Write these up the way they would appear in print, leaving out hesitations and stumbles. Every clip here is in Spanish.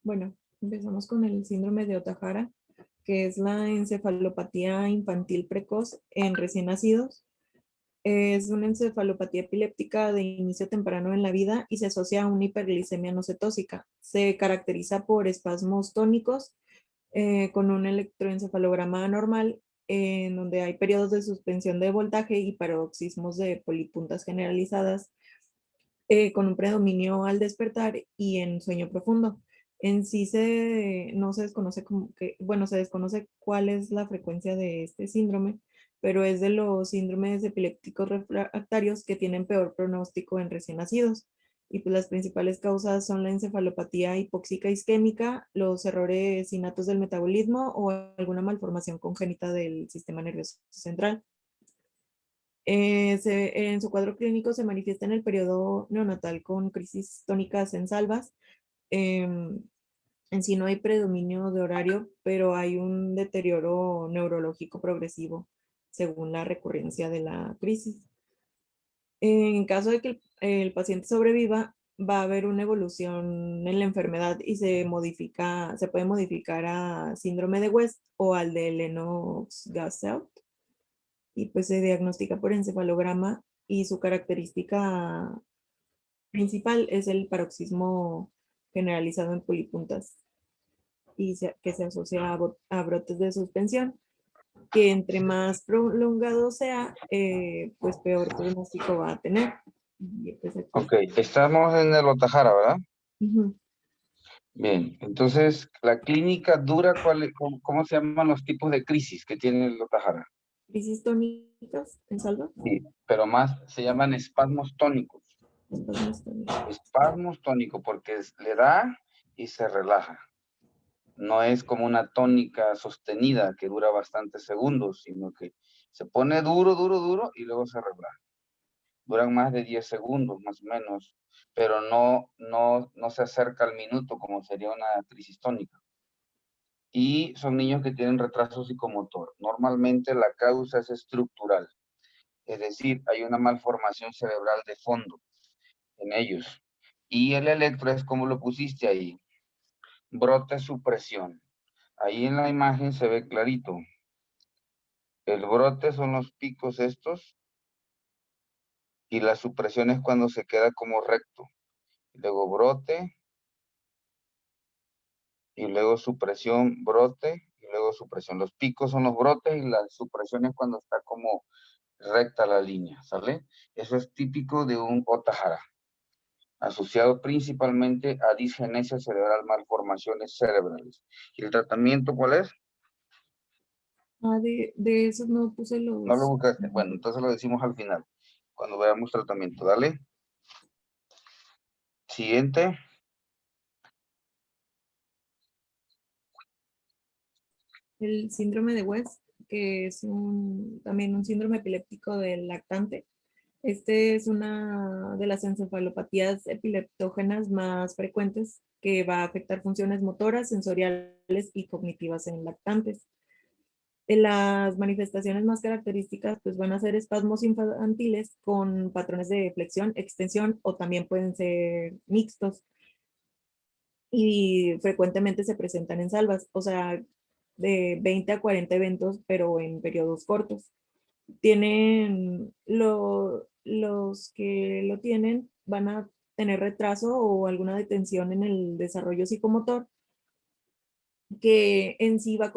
Bueno, empezamos con el síndrome de Ohtahara, que es la encefalopatía infantil precoz en recién nacidos. Es una encefalopatía epiléptica de inicio temprano en la vida y se asocia a una hiperglicemia no cetósica. Se caracteriza por espasmos tónicos con un electroencefalograma anormal en donde hay periodos de suspensión de voltaje y paroxismos de polipuntas generalizadas con un predominio al despertar y en sueño profundo. En sí no se desconoce bueno, se desconoce cuál es la frecuencia de este síndrome, pero es de los síndromes epilépticos refractarios que tienen peor pronóstico en recién nacidos. Y pues las principales causas son la encefalopatía hipóxica isquémica, los errores innatos del metabolismo o alguna malformación congénita del sistema nervioso central. En su cuadro clínico se manifiesta en el periodo neonatal con crisis tónicas en salvas. Em, en sí no hay predominio de horario, pero hay un deterioro neurológico progresivo según la recurrencia de la crisis. En caso de que el paciente sobreviva, va a haber una evolución en la enfermedad y se puede modificar a síndrome de West o al de Lennox-Gastaut y pues se diagnostica por encefalograma y su característica principal es el paroxismo generalizado en polipuntas que se asocia a brotes de suspensión, que entre más prolongado sea, pues peor pronóstico va a tener. Y pues aquí, Ok, estamos en el Ohtahara, ¿verdad? ujú. Bien, entonces, la clínica dura, ¿cómo se llaman los tipos de crisis que tiene el Ohtahara? Crisis tónicas en salva. Sí, pero más se llaman espasmos tónicos. Espasmos tónicos. Espasmos tónicos porque le da y se relaja. No es como una tónica sostenida que dura bastantes segundos, sino que se pone duro, duro, duro y luego se relaja. Duran más de 10 segundos, más o menos, pero no se acerca al minuto como sería una crisis tónica. Y son niños que tienen retraso psicomotor. Normalmente la causa es estructural, es decir, hay una malformación cerebral de fondo en ellos. Y el electro es como lo pusiste ahí, brote supresión. Ahí en la imagen se ve clarito. El brote son los picos estos y la supresión es cuando se queda como recto. Luego brote y luego supresión, brote y luego supresión. Los picos son los brotes y la supresión es cuando está como recta la línea, ¿sale? Eso es típico de un Ohtahara, asociado principalmente a disgenesia cerebral, malformaciones cerebrales. ¿Y el tratamiento cuál es? De esos no puse No lo los... buscaste. Bueno, entonces lo decimos al final, cuando veamos tratamiento. Dale. Siguiente. El síndrome de West, que es también un síndrome epiléptico del lactante. Este es una de las encefalopatías epileptógenas más frecuentes que va a afectar funciones motoras, sensoriales y cognitivas en lactantes. Las manifestaciones más características pues, van a ser espasmos infantiles con patrones de flexión, extensión o también pueden ser mixtos y frecuentemente se presentan en salvas, o sea, de 20 a 40 eventos, pero en periodos cortos. Los que lo tienen van a tener retraso o alguna detención en el desarrollo psicomotor que en sí va a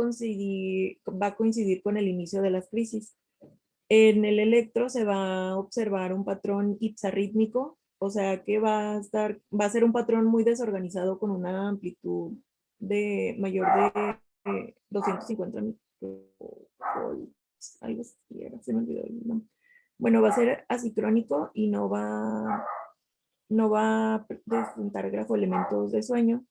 coincidir con el inicio de las crisis. En el electro se va a observar un patrón ipsarrítmico, o sea que va a ser un patrón muy desorganizado con una amplitud de mayor de 250 microvolts, algo así, se me olvidó el nombre. Bueno, va a ser asicrónico y no va a presentar grafoelementos de sueño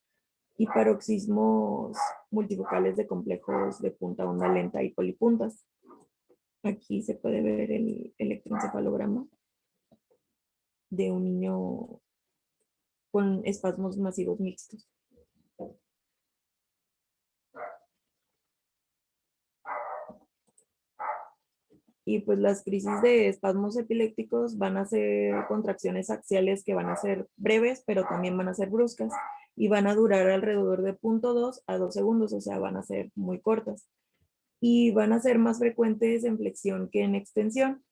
y paroxismos multifocales de complejos de punta onda lenta y polipuntas. Aquí se puede ver el electroencefalograma de un niño con espasmos masivos mixtos. Y pues las crisis de espasmos epilépticos van a ser contracciones axiales que van a ser breves, pero también van a ser bruscas. y van a durar alrededor de 0.2 a 2 segundos, o sea, van a ser muy cortas. Y van a ser más frecuentes en flexión que en extensión.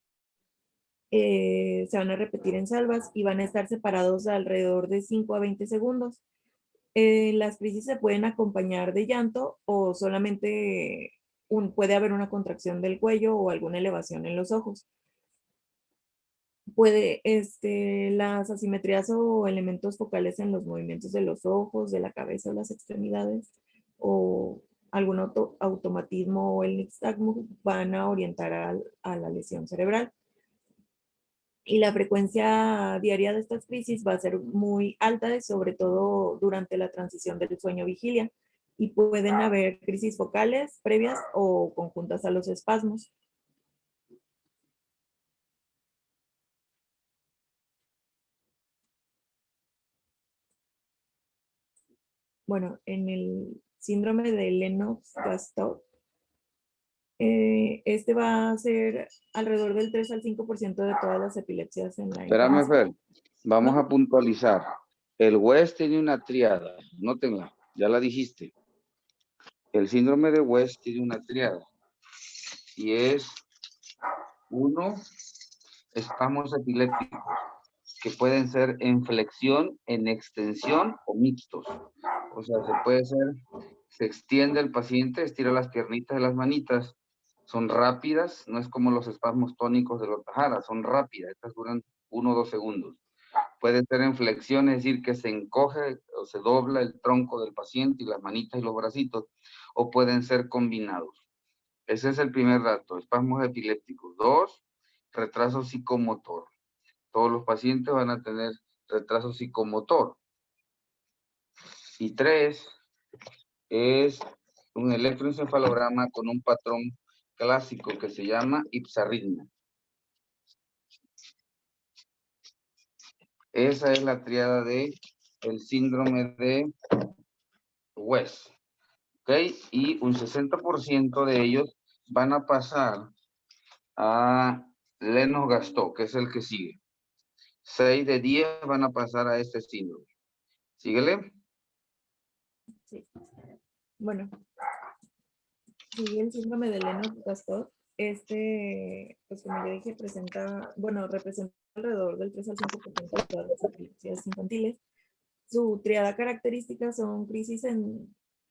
Se van a repetir en salvas y van a estar separados alrededor de 5 a 20 segundos. Las crisis se pueden acompañar de llanto o solamente puede haber una contracción del cuello o alguna elevación en los ojos. Las asimetrías o elementos focales en los movimientos de los ojos, de la cabeza o las extremidades, o algún automatismo o el nixtagmo van a orientar a la lesión cerebral. Y la frecuencia diaria de estas crisis va a ser muy alta, sobre todo durante la transición del sueño-vigilia, y pueden haber crisis focales previas o conjuntas a los espasmos. Bueno, en el síndrome de Lennox-Gastaut, este va a ser alrededor del 3 al 5% de todas las epilepsias en la Espérame, infancia. Fer. Vamos ¿No? a puntualizar. El West tiene una triada. Nótenla. Ya la dijiste. El síndrome de West tiene una triada. Y es 1, espasmos epilépticos, que pueden ser en flexión, en extensión o mixtos. O sea, se extiende el paciente, estira las piernitas de las manitas, son rápidas, no es como los espasmos tónicos de Ohtahara, son rápidas, estas duran 1 o 2 segundos. Puede ser en flexión, es decir, que se encoge o se dobla el tronco del paciente y las manitas y los bracitos, o pueden ser combinados. Ese es el primer dato, espasmos epilépticos. 2, retraso psicomotor. Todos los pacientes van a tener retraso psicomotor. Y 3, es un electroencefalograma con un patrón clásico que se llama ipsarritmia. Esa es la triada de el síndrome de West. ¿Ok? Y un 60% de ellos van a pasar a Lennox-Gastaut, que es el que sigue. 6 de 10 van a pasar a este síndrome. ¿Síguele? Sí. Bueno, sigue el síndrome de Lennox-Gastaut. Pues como ya dije, representa alrededor del 3 al 5% de todas las epilepsias infantiles. Su triada característica son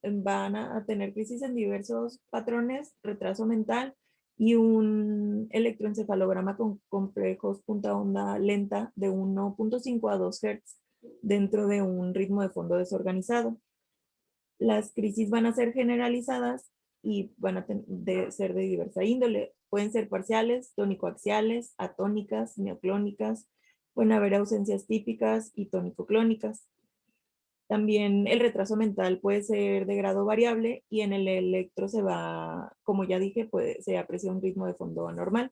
van a tener crisis en diversos patrones, retraso mental y un electroencefalograma con complejos punta onda lenta de 1.5 a 2 Hz dentro de un ritmo de fondo desorganizado. Las crisis van a ser generalizadas y van a ser de diversa índole. Pueden ser parciales, tónico-axiales, atónicas, neoclónicas, pueden haber ausencias típicas y tónico-clónicas. También el retraso mental puede ser de grado variable y en el electro como ya dije, se aprecia un ritmo de fondo anormal.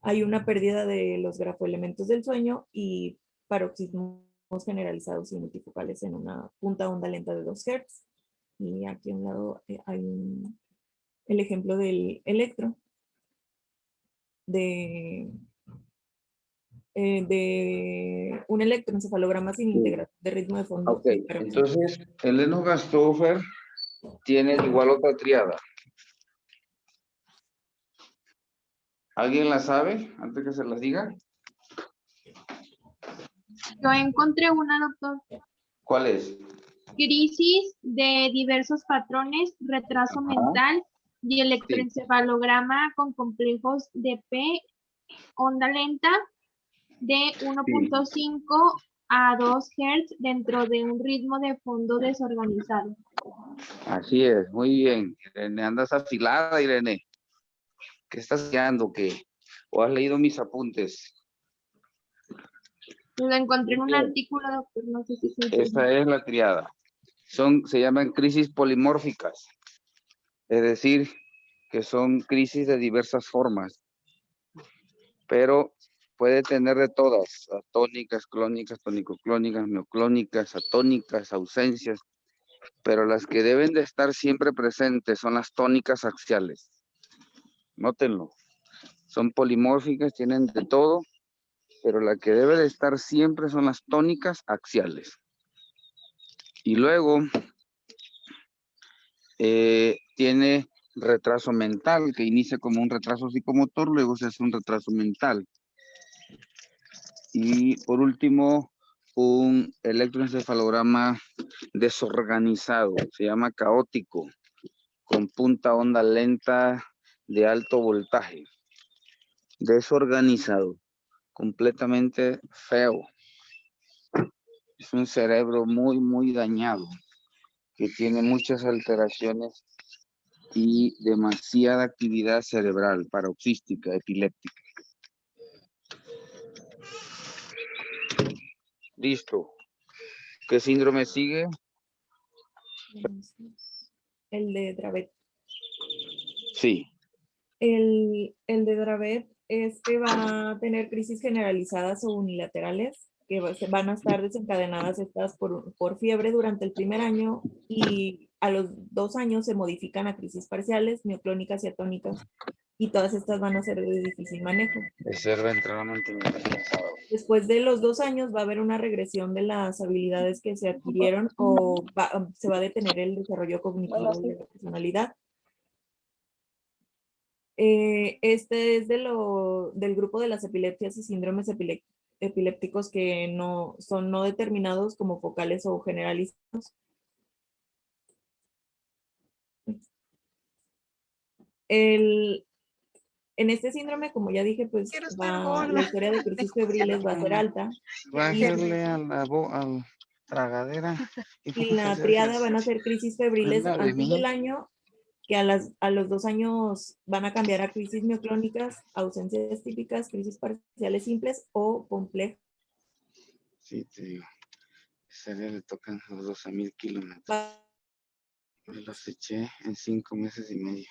Hay una pérdida de los grafoelementos del sueño y paroxismos generalizados y multifocales en una punta onda lenta de 2 Hz. Y aquí a un lado hay el ejemplo del electro de un electroencefalograma sin integración de ritmo de fondo. Ok, entonces el Lennox-Gastaut tiene igual otra triada. ¿Alguien la sabe antes que se las diga? Yo encontré una, doctor. ¿Cuál es? Crisis de diversos patrones, retraso mental y electroencefalograma con complejos de P, onda lenta de 1.5 a 2 Hz dentro de un ritmo de fondo desorganizado. Así es, muy bien. Irene, andas afilada, Irene. ¿Qué estás estudiando? ¿Qué? ¿O has leído mis apuntes? Lo encontré en un artículo, doctor, no sé si se Esa es la triada. Se llaman crisis polimórficas. Es decir, que son crisis de diversas formas. Pero puede tener de todas. Atónicas, clónicas, tónico-clónicas, neoclónicas, atónicas, ausencias. Pero las que deben de estar siempre presentes son las tónicas axiales. Nótenlo. Son polimórficas, tienen de todo, pero la que debe de estar siempre son las tónicas axiales. Y luego tiene retraso mental, que inicia como un retraso psicomotor, luego se hace un retraso mental. Y por último, un electroencefalograma desorganizado, se llama caótico, con punta onda lenta de alto voltaje. Desorganizado, completamente feo. Es un cerebro muy, muy dañado, que tiene muchas alteraciones y demasiada actividad cerebral, paroxística, epiléptica. Listo. ¿Qué síndrome sigue? El de Dravet. Sí. El de Dravet va a tener crisis generalizadas o unilaterales, que van a estar desencadenadas estas por fiebre durante el primer año y a los 2 años se modifican a crisis parciales, mioclónicas y atónicas, y todas estas van a ser de difícil manejo. Reserva entrenamiento pensado. Después de los 2 años va a haber una regresión de las habilidades que se adquirieron o se va a detener el desarrollo cognitivo de la personalidad. Este es del grupo de las epilepsias y síndromes epilépticos que no son no determinados como focales o generalizados. En este síndrome, como ya dije, pues la historia de crisis febriles va a ser alta. Bájale a la tragadera. Y la tríada van a ser crisis febriles antes del año, que a los 2 años van a cambiar a crisis mioclónicas, ausencias típicas, crisis parciales simples o complejas. Sí, te digo. Ese día le tocan los 12,000 kilómetros. Me los eché en 5 meses y medio.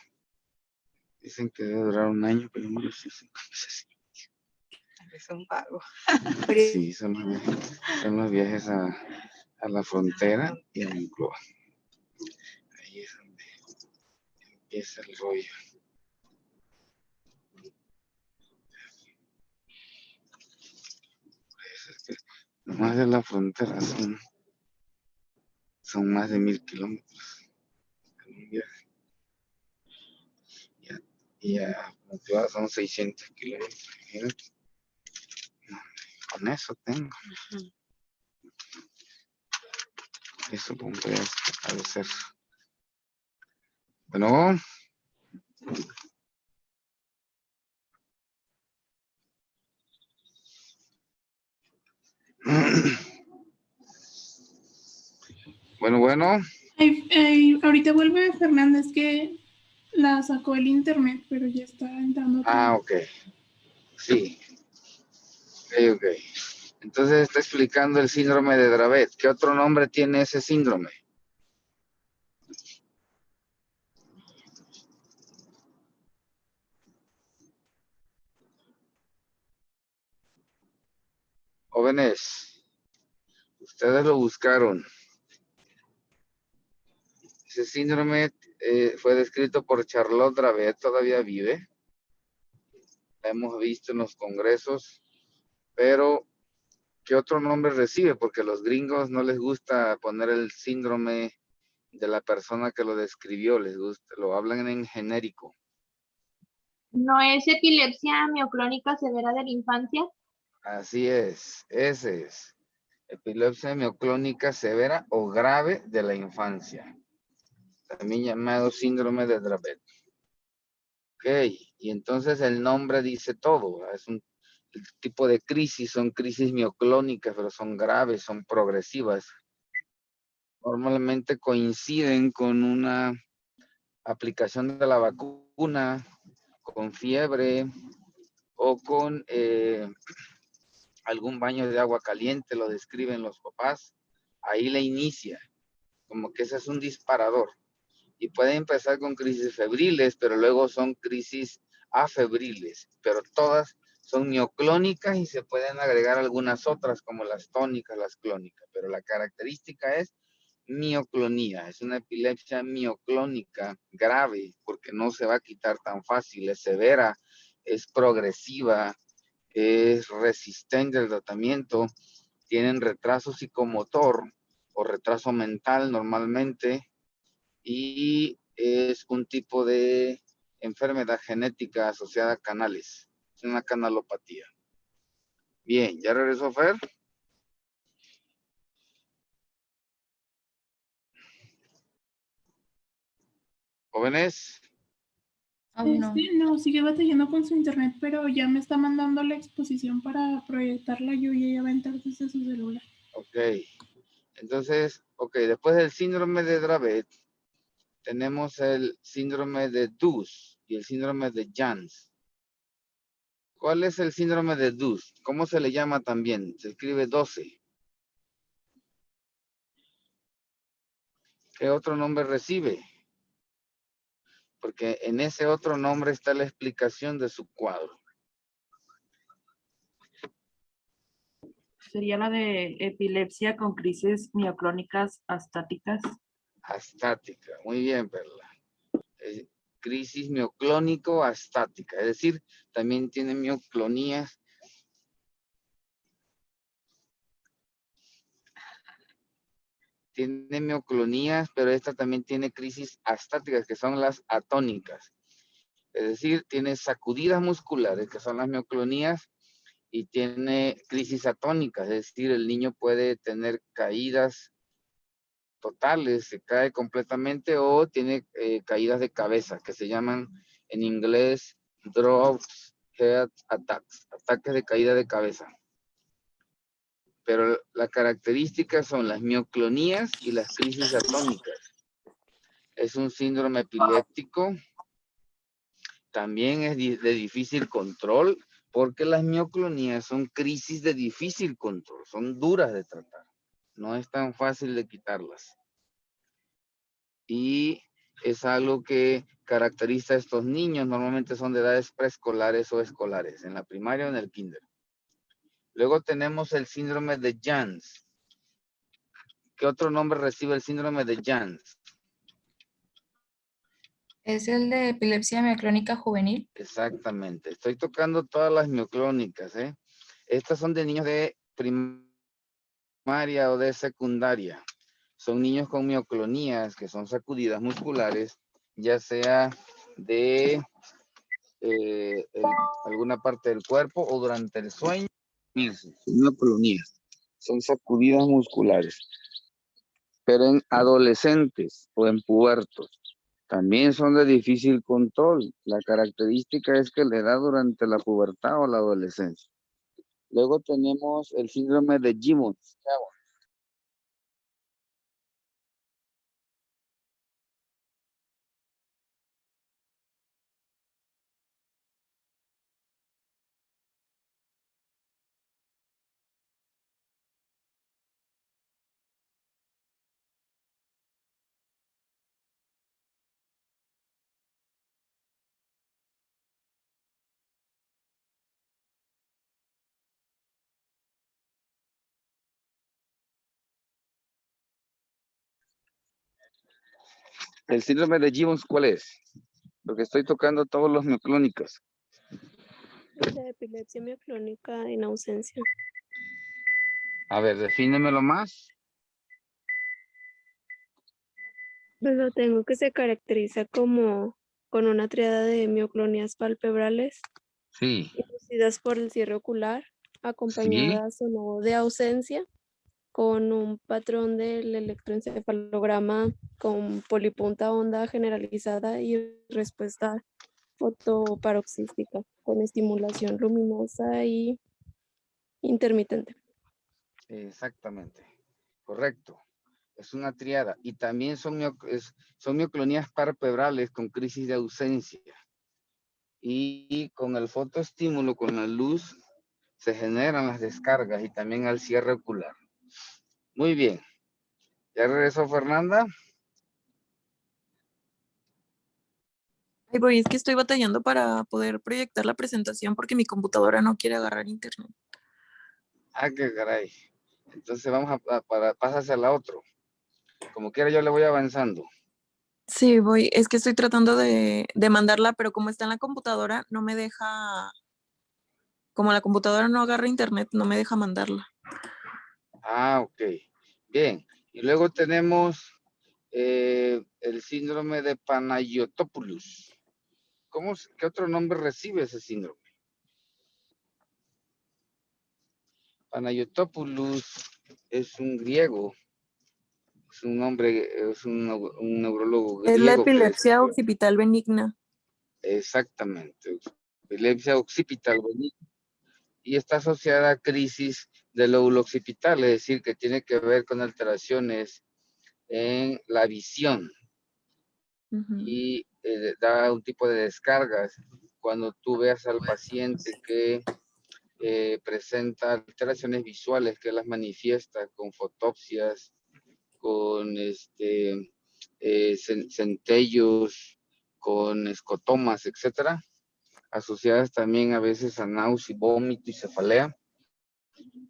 Dicen que debe durar 1 año, pero no lo sé, 5 meses y medio. Es un vago. Sí, son los viajes a la frontera y a Moncloa. Ahí es donde empieza el rollo. Es que nomás de la frontera son más de 1,000 kilómetros en un viaje. Y a Moncloa son 600 kilómetros. Imagínate. Con eso tengo. Eso podría ser. Bueno. Bueno. Ahorita vuelve Fernanda, es que la sacó el internet, pero ya está entrando. Ok. Sí. Ok. Entonces está explicando el síndrome de Dravet. ¿Qué otro nombre tiene ese síndrome? Jóvenes, ustedes lo buscaron. Ese síndrome fue descrito por Charlotte Dravet, todavía vive. La hemos visto en los congresos, pero ¿qué otro nombre recibe? Porque a los gringos no les gusta poner el síndrome de la persona que lo describió, les gusta, lo hablan en genérico. ¿No es epilepsia mioclónica severa de la infancia? Así es, ese es. Epilepsia mioclónica severa o grave de la infancia, también llamado síndrome de Dravet. Ok, y entonces el nombre dice todo. El tipo de crisis son crisis mioclónicas, pero son graves, son progresivas. Normalmente coinciden con una aplicación de la vacuna, con fiebre o con algún baño de agua caliente, lo describen los papás. Ahí le inicia, como que ese es un disparador. Y puede empezar con crisis febriles, pero luego son crisis afebriles, pero todas son mioclónicas y se pueden agregar algunas otras como las tónicas, las clónicas, pero la característica es mioclonía, es una epilepsia mioclónica grave porque no se va a quitar tan fácil, es severa, es progresiva, es resistente al tratamiento, tienen retraso psicomotor o retraso mental normalmente, y es un tipo de enfermedad genética asociada a canales. Es una canalopatía. Bien, ¿ya regresó Fer? ¿Jóvenes? Aún no. No, sigue batallando con su internet, pero ya me está mandando la exposición para proyectarla yo y ella va a entrar desde su celular. Ok. Entonces, después del síndrome de Dravet, tenemos el síndrome de Dus y el síndrome de Jans. ¿Cuál es el síndrome de Dus? ¿Cómo se le llama también? Se escribe 12. ¿Qué otro nombre recibe? Porque en ese otro nombre está la explicación de su cuadro. Sería la de epilepsia con crisis mioclónicas astáticas. Astática. Muy bien, Perla. Crisis mioclónico-astática. Es decir, también tiene mioclonías. Tiene mioclonías, pero esta también tiene crisis astáticas, que son las atónicas. Es decir, tiene sacudidas musculares, que son las mioclonías, y tiene crisis atónicas, es decir, el niño puede tener caídas totales, se cae completamente, o tiene caídas de cabeza, que se llaman en inglés drops head attacks, ataques de caída de cabeza. Pero las características son las mioclonías y las crisis atónicas. Es un síndrome epiléptico. También es de difícil control, porque las mioclonías son crisis de difícil control, son duras de tratar. No es tan fácil de quitarlas. Y es algo que caracteriza a estos niños. Normalmente son de edades preescolares o escolares, en la primaria o en el kinder. Luego tenemos el síndrome de Jans. ¿Qué otro nombre recibe el síndrome de Jans? Es el de epilepsia mioclónica juvenil. Exactamente. Estoy tocando todas las mioclónicas, ¿eh? Estas son de niños de primaria o de secundaria. Son niños con mioclonías, que son sacudidas musculares, ya sea de alguna parte del cuerpo o durante el sueño. Mioclonías. Son sacudidas musculares. Pero en adolescentes o en pubertos también son de difícil control. La característica es que le da durante la pubertad o la adolescencia. Luego tenemos el síndrome de Gibbons. ¿El síndrome de Gibbons cuál es? Porque estoy tocando todos los mioclónicos. La epilepsia mioclónica en ausencia. A ver, defínemelo más. Pues lo tengo que se caracteriza como con una triada de mioclonías palpebrales Sí. inducidas por el cierre ocular, acompañadas o no de ausencia, con un patrón del electroencefalograma con polipunta honda generalizada y respuesta fotoparoxística, con estimulación luminosa y intermitente. Exactamente. Correcto. Es una triada. Y también son mioclonías palpebrales con crisis de ausencia. Y con el fotoestímulo, con la luz, se generan las descargas y también al cierre ocular. Muy bien. ¿Ya regresó Fernanda? Ahí voy, es que estoy batallando para poder proyectar la presentación porque mi computadora no quiere agarrar internet. Ah, qué caray. Entonces vamos pásase a la otra. Como quiera yo le voy avanzando. Sí, voy, es que estoy tratando de mandarla, pero como está en la computadora, no me deja, como la computadora no agarra internet, no me deja mandarla. Ah, ok. Bien. Y luego tenemos el síndrome de Panayotopoulos. ¿Qué otro nombre recibe ese síndrome? Panayotopoulos es un griego, es un nombre, es un neurólogo Es la griego que epilepsia occipital benigna. exactamente, epilepsia occipital benigna, y está asociada a crisis del lóbulo occipital, es decir, que tiene que ver con alteraciones en la visión y da un tipo de descargas cuando tú veas al paciente que presenta alteraciones visuales, que las manifiesta con fotopsias, con centellos, con escotomas, etcétera, asociadas también a veces a náusea, vómito y cefalea.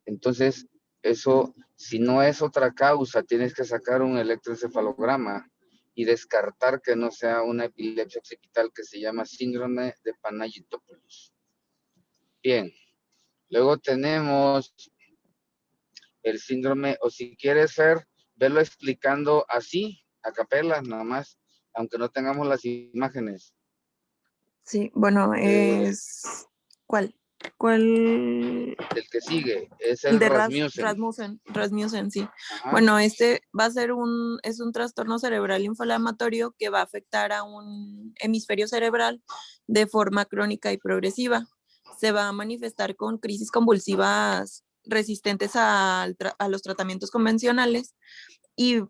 Entonces, eso, si no es otra causa, tienes que sacar un electroencefalograma y descartar que no sea una epilepsia occipital que se llama síndrome de Panayotopoulos. Bien, luego tenemos el síndrome, o si quieres verlo explicando así, a capela, nada más, aunque no tengamos las imágenes. Sí, bueno, es... ¿Cuál? ¿Cuál? El que sigue es El el de Rasmussen. Rasmussen, sí. Ajá. Bueno, este va a ser es un trastorno cerebral inflamatorio que va a afectar a un hemisferio cerebral de forma crónica y progresiva. Se va a manifestar con crisis convulsivas resistentes a los tratamientos convencionales y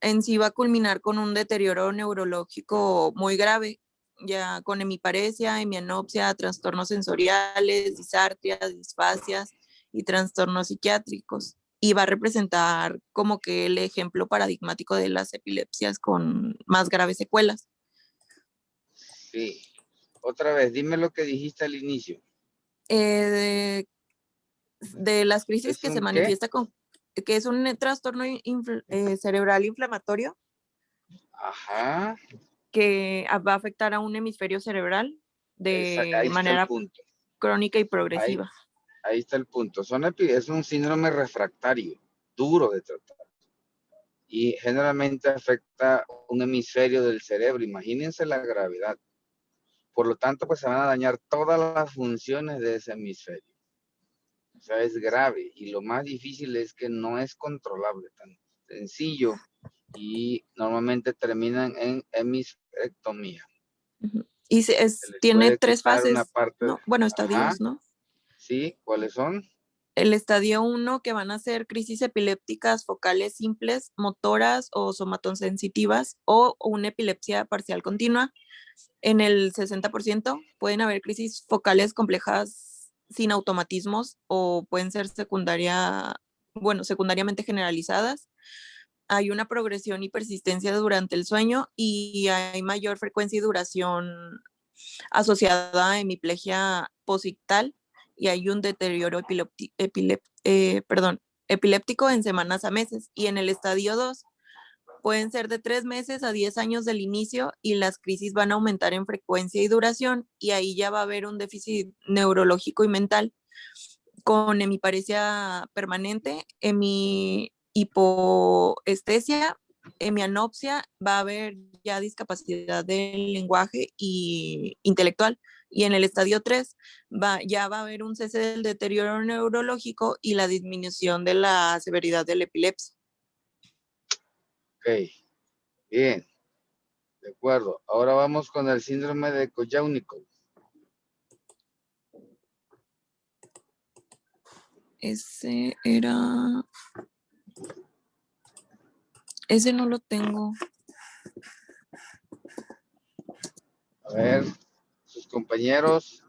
en sí va a culminar con un deterioro neurológico muy grave, ya con hemiparesia, hemianopsia, trastornos sensoriales, disartrias, disfasias y trastornos psiquiátricos. Y va a representar como que el ejemplo paradigmático de las epilepsias con más graves secuelas. Sí. Otra vez, dime lo que dijiste al inicio. De las crisis ¿Es que se un qué? manifiesta con, que es un trastorno cerebral inflamatorio Ajá. que va a afectar a un hemisferio cerebral de Ahí está el manera punto. crónica y Ahí, progresiva. ahí está el punto. Es un síndrome refractario, duro de tratar. Y generalmente afecta un hemisferio del cerebro. Imagínense la gravedad. Por lo tanto, pues se van a dañar todas las funciones de ese hemisferio. O sea, es grave. Y lo más difícil es que no es controlable, tan sencillo. Y normalmente terminan en hemisfectomía. Y tiene Puede 3 quitar una fases, parte de... ¿no? Bueno, Ajá, estadios, ¿no? sí, ¿cuáles son? El estadio 1, que van a ser crisis epilépticas focales simples, motoras o somatosensitivas, o una epilepsia parcial continua. En el 60% pueden haber crisis focales complejas sin automatismos o pueden ser secundariamente generalizadas. Hay una progresión y persistencia durante el sueño y hay mayor frecuencia y duración asociada a hemiplegia posictal y hay un deterioro epiléptico en semanas a meses. Y en el estadio 2 pueden ser de 3 meses a 10 años del inicio y las crisis van a aumentar en frecuencia y duración y ahí ya va a haber un déficit neurológico y mental con hemiparesia permanente, hipoestesia, hemianopsia, va a haber ya discapacidad del lenguaje y intelectual. Y en el estadio 3 ya va a haber un cese del deterioro neurológico y la disminución de la severidad de la epilepsia. Ok, bien, de acuerdo. Ahora vamos con el síndrome de Kojáunikov. Ese no lo tengo. A ver, sus compañeros.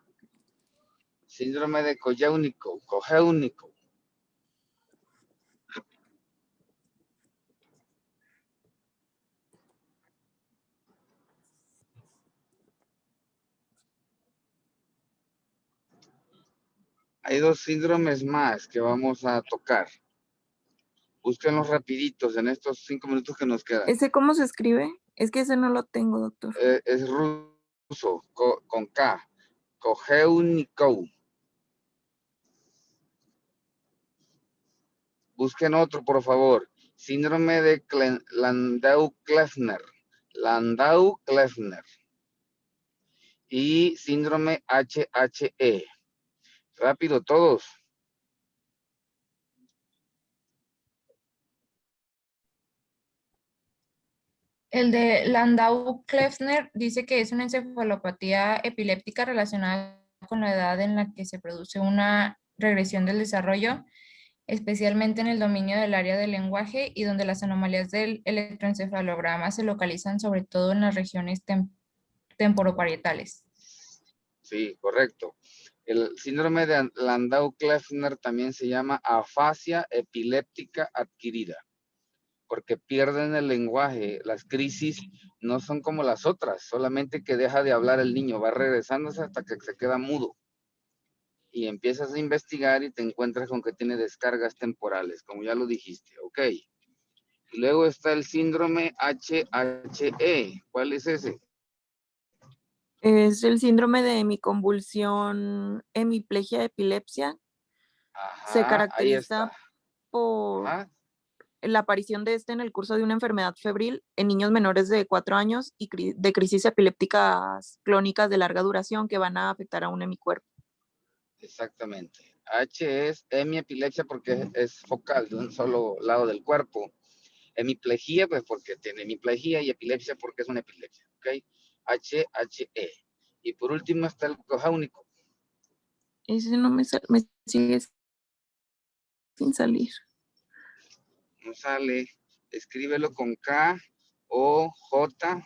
Síndrome de Kojáunikov. Hay 2 síndromes más que vamos a tocar. Búsquenlos rapiditos en estos 5 minutos que nos quedan. ¿Ese cómo se escribe? Es que ese no lo tengo, doctor. Es ruso, con K. Kojáunikov. Busquen otro, por favor. Síndrome de Landau-Kleffner. Landau-Kleffner. Y síndrome HHE. Rápido todos. El de Landau-Kleffner dice que es una encefalopatía epiléptica relacionada con la edad en la que se produce una regresión del desarrollo, especialmente en el dominio del área del lenguaje y donde las anomalías del electroencefalograma se localizan sobre todo en las regiones temporoparietales. Sí, correcto. El síndrome de Landau-Kleffner también se llama afasia epiléptica adquirida, porque pierden el lenguaje. Las crisis no son como las otras, solamente que deja de hablar el niño, va regresándose hasta que se queda mudo. Y empiezas a investigar y te encuentras con que tiene descargas temporales, como ya lo dijiste, ok. Y luego está el síndrome HHE. ¿Cuál es ese? Es el síndrome de hemiconvulsión, hemiplegia, epilepsia. Se Ajá, ahí caracteriza está. por Ajá. la aparición de este en el curso de una enfermedad febril en niños menores de 4 años y de crisis epilépticas clónicas de larga duración que van a afectar a un hemicuerpo. Exactamente. H es hemiepilepsia porque es focal de un solo lado del cuerpo. Hemiplegia, pues porque tiene hemiplegia, y epilepsia porque es una epilepsia, ¿ok? HHE. Y por último está el cojáunico. Ese no me sigue sin salir. No sale. Escríbelo con K, O, J,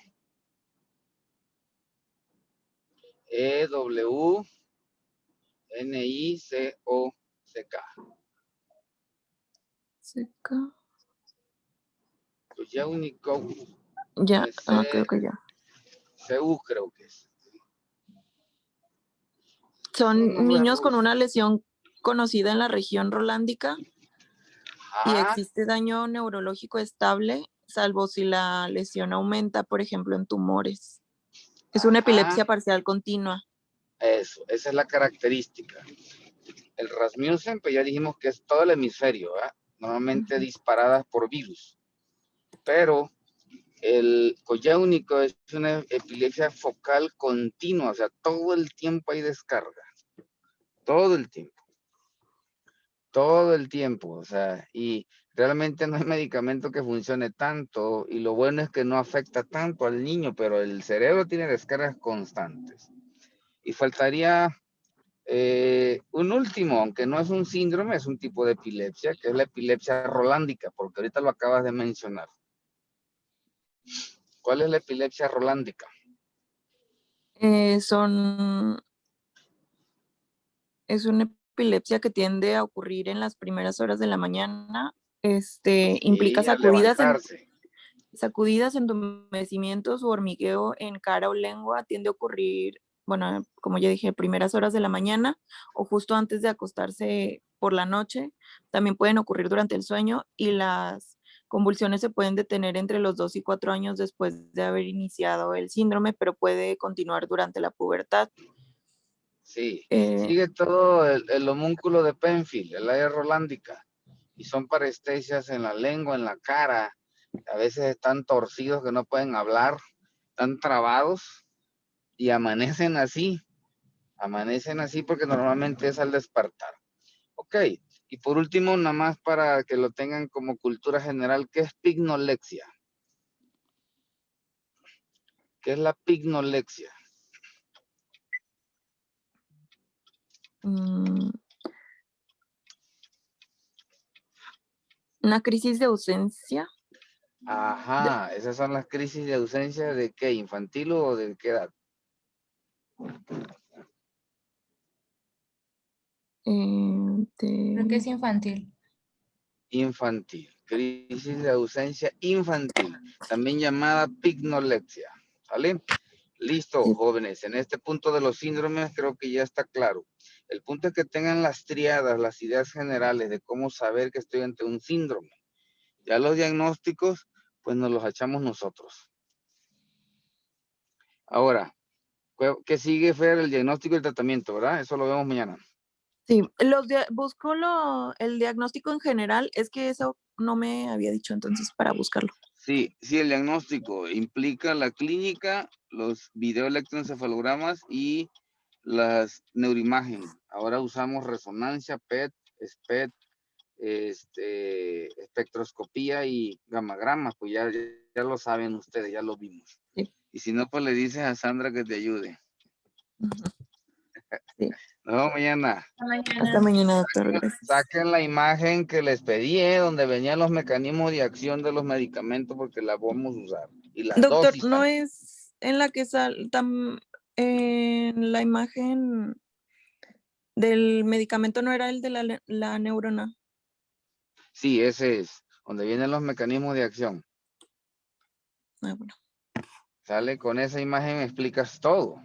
E, W, N, I, C, O, C, K. Seca. Cojáunico. Ya, creo que ya. CU creo que es. Son niños con una lesión conocida en la región rolándica y Ajá. existe daño neurológico estable, salvo si la lesión aumenta, por ejemplo, en tumores. Es una epilepsia parcial continua. Eso, esa es la característica. El Rasmussen, pues ya dijimos que es todo el hemisferio, ¿verdad? Normalmente disparadas por virus. Pero el cojáunico es una epilepsia focal continua, o sea, todo el tiempo hay descarga. Todo el tiempo. Todo el tiempo, o sea, y realmente no hay medicamento que funcione tanto, y lo bueno es que no afecta tanto al niño, pero el cerebro tiene descargas constantes. Y faltaría un último, aunque no es un síndrome, es un tipo de epilepsia, que es la epilepsia rolándica, porque ahorita lo acabas de mencionar. ¿Cuál es la epilepsia rolándica? Es una epilepsia que tiende a ocurrir en las primeras horas de la mañana. Implica Sí, al levantarse. sacudidas, entumecimientos o hormigueo en cara o lengua. Tiende a ocurrir, bueno, como ya dije, primeras horas de la mañana o justo antes de acostarse por la noche. También pueden ocurrir durante el sueño y las convulsiones se pueden detener entre los 2 y 4 años después de haber iniciado el síndrome, pero puede continuar durante la pubertad. Sí, sigue todo el homúnculo de Penfield, el área rolándica, y son parestesias en la lengua, en la cara, a veces están torcidos que no pueden hablar, están trabados y amanecen así porque normalmente es al despertar. Ok, y por último, nada más para que lo tengan como cultura general, ¿qué es pignolexia? ¿Qué es la pignolexia? Una crisis de ausencia. Ajá, esas son las crisis de ausencia de qué, infantil o de qué edad. Creo que es infantil. Infantil, crisis de ausencia infantil, también llamada pignolexia, ¿sale? Listo, jóvenes, en este punto de los síndromes creo que ya está claro. El punto es que tengan las triadas, las ideas generales de cómo saber que estoy ante un síndrome. Ya los diagnósticos, pues nos los echamos nosotros. Ahora, ¿qué sigue, Fer? El diagnóstico y el tratamiento, ¿verdad? Eso lo vemos mañana. Sí, busco el diagnóstico en general, es que eso no me había dicho entonces para buscarlo. Sí, el diagnóstico implica la clínica, los videoelectroencefalogramas y las neuroimagen. Ahora usamos resonancia, PET, SPET, espectroscopía y gamagrama, pues ya lo saben ustedes, ya lo vimos. Sí. Y si no, pues le dices a Sandra que te ayude. Sí. Nos vemos mañana. Hasta mañana. Hasta mañana, doctor. Gracias. Saquen la imagen que les pedí, donde venían los mecanismos de acción de los medicamentos, porque la vamos a usar. Y las Doctor, dosis no también. es en la que en la imagen del medicamento, no era el de la neurona. Sí, ese es, donde vienen los mecanismos de acción. Ah, bueno. Sale con esa imagen, explicas todo.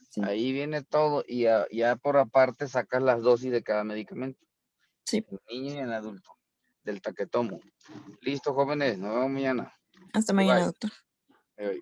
Sí. Ahí viene todo y ya por aparte sacas las dosis de cada medicamento. Sí. En niño y en adulto, del taquetomo. Listo, jóvenes, nos vemos mañana. Hasta Bye, mañana, bye. doctor. Bye, bye.